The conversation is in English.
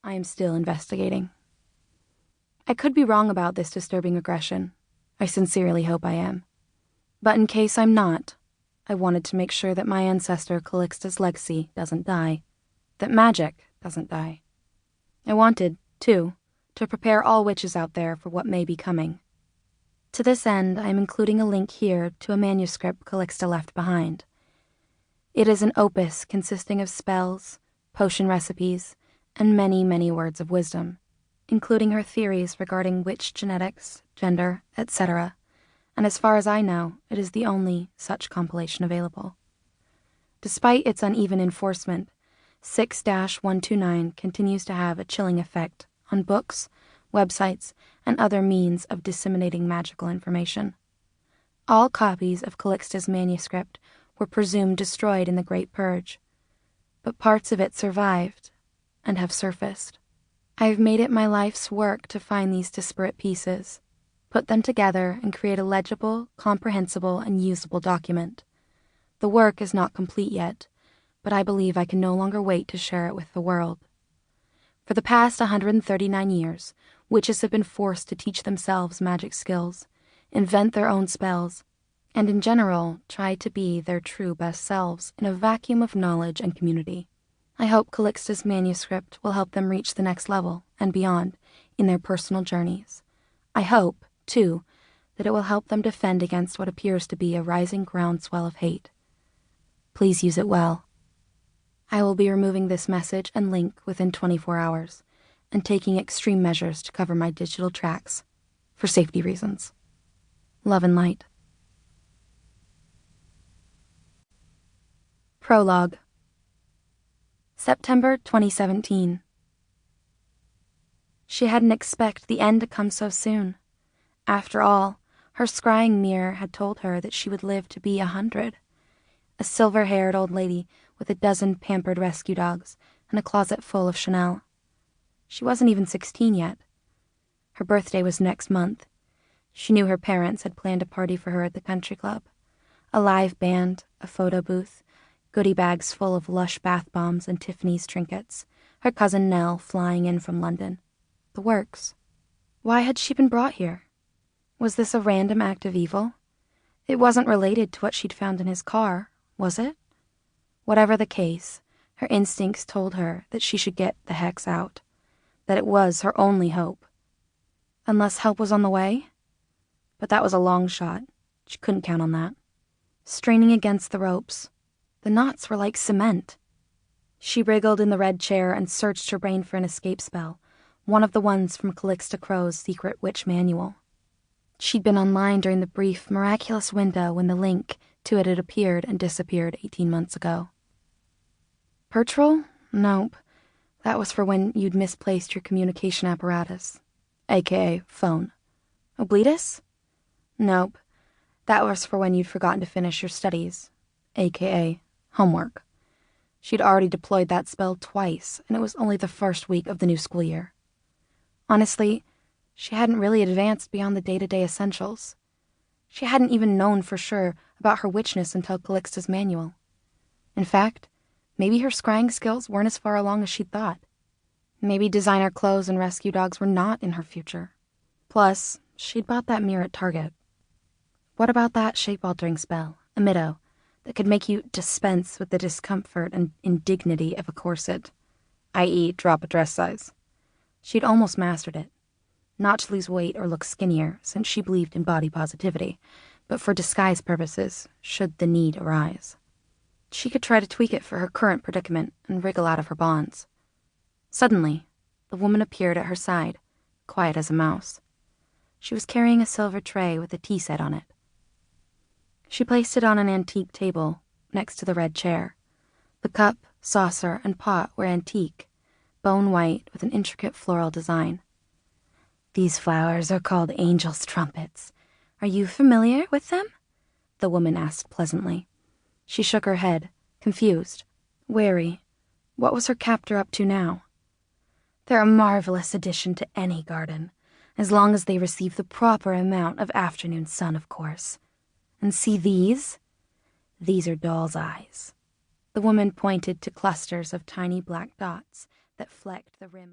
I am still investigating. I could be wrong about this disturbing aggression. I sincerely hope I am. But in case I'm not, I wanted to make sure that my ancestor Calixta's legacy doesn't die, that magic doesn't die. I wanted, too, to prepare all witches out there for what may be coming. To this end, I am including a link here to a manuscript Calixta left behind. It is an opus consisting of spells, potion recipes, and many, many words of wisdom, including her theories regarding witch genetics, gender, etc., and as far as I know, it is the only such compilation available. Despite its uneven enforcement, 6-129 continues to have a chilling effect on books, websites, and other means of disseminating magical information. All copies of Calixta's manuscript were presumed destroyed in the Great Purge, but parts of it survived and have surfaced. I have made it my life's work to find these disparate pieces, put them together, and create a legible, comprehensible, and usable document. The work is not complete yet, but I believe I can no longer wait to share it with the world. For the past 139 years, witches have been forced to teach themselves magic skills, invent their own spells, and in general, try to be their true best selves in a vacuum of knowledge and community. I hope Calixta's manuscript will help them reach the next level and beyond in their personal journeys. I hope, too, that it will help them defend against what appears to be a rising groundswell of hate. Please use it well. I will be removing this message and link within 24 hours, and taking extreme measures to cover my digital tracks, for safety reasons. Love and light. Prologue. September 2017. She hadn't expected the end to come so soon. After all, her scrying mirror had told her that she would live to be 100. A silver-haired old lady with a dozen pampered rescue dogs and a closet full of Chanel. She wasn't even 16 yet. Her birthday was next month. She knew her parents had planned a party for her at the country club. A live band, a photo booth, goodie bags full of lush bath bombs and Tiffany's trinkets, her cousin Nell flying in from London. The works. Why had she been brought here? Was this a random act of evil? It wasn't related to what she'd found in his car, was it? Whatever the case, her instincts told her that she should get the hex out, that it was her only hope. Unless help was on the way? But that was a long shot. She couldn't count on that. Straining against the ropes. The knots were like cement. She wriggled in the red chair and searched her brain for an escape spell, one of the ones from Calixta Crow's secret witch manual. She'd been online during the brief, miraculous window when the link to it had appeared and disappeared 18 months ago. Pertrol? Nope. That was for when you'd misplaced your communication apparatus, aka phone. Obletus? Nope. That was for when you'd forgotten to finish your studies, aka homework. She'd already deployed that spell twice, and it was only the first week of the new school year. Honestly, she hadn't really advanced beyond the day-to-day essentials. She hadn't even known for sure about her witchness until Calixta's manual. In fact, maybe her scrying skills weren't as far along as she'd thought. Maybe designer clothes and rescue dogs were not in her future. Plus, she'd bought that mirror at Target. What about that shape-altering spell, Amido, that could make you dispense with the discomfort and indignity of a corset, i.e. drop a dress size? She'd almost mastered it. Not to lose weight or look skinnier, since she believed in body positivity, but for disguise purposes, should the need arise. She could try to tweak it for her current predicament and wriggle out of her bonds. Suddenly, the woman appeared at her side, quiet as a mouse. She was carrying a silver tray with a tea set on it. She placed it on an antique table next to the red chair. The cup, saucer, and pot were antique, bone white with an intricate floral design. "These flowers are called angel's trumpets. Are you familiar with them?" the woman asked pleasantly. She shook her head, confused, wary. What was her captor up to now? "They're a marvelous addition to any garden, as long as they receive the proper amount of afternoon sun, of course. And see these? These are doll's eyes." The woman pointed to clusters of tiny black dots that flecked the rim of